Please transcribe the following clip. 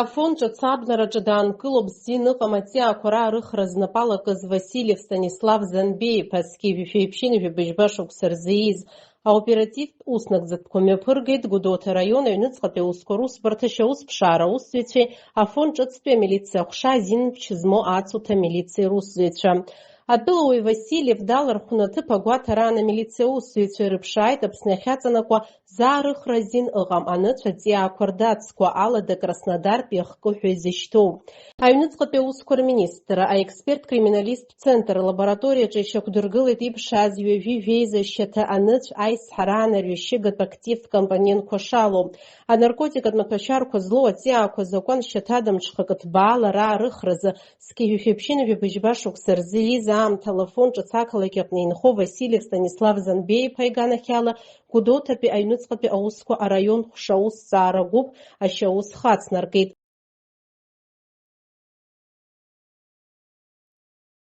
Афон ҿыц-абнараҿы даанкыло бзиан ыҟам аҵиаақәа раарыхра знапалакыз Васильев Станислав Занбеи-иԥа Скьеижә-Ефеиԥшьынажә быжьба шықәса рзы ииз аоперативтә ус нагӡатәқәа мҩаԥыргеит Гәдоуҭа араион аҩныҵҟатәи аусқәа русбарҭашьа аусԥшаара аусзуҩцәеи Афон ҿыцтәи амилициа аҟәша азинмчы змоу ацуҭа амилициа русзуҩцәа. Атәылауаҩ Васильев далархәны аҭыԥ агәаҭараан амилициа аусзуҩцәа ирыԥшааит Аԥсны ахьаҵанакуа заарыхра азин ыҟам аныцә аҵиаақәа рдацқәа алада Краснодартә иахкыҳәа изышьҭоу. Аҩныҵҟатәи аусқәа рминистр, аексперт-криминалисттә центр лабораториаҿы ишьақәдыргылеит иԥшааз ҩажәи жәеиза шьаҭа аныцә аизҳараан арҩашьыгатә активтә компонентқәа шалоу. Анаркотикатә маҭәашьарақәа злоу аҵиаақәа закәан шьаҭадамҽхак ҭбаала раарыхразы Скьеижә-Ефеиԥшьынажә быжьба шықәса рзы ииз аамҭа Афон ҿыц ақалақь аҟны инхо Васильев Станислав Занбеи-иԥа иганахьала Гәдоуҭатәи аҩныҵҟатәи аусқәа араион хәша аусҭҵаара гәыԥ ашьаус хацнаркит.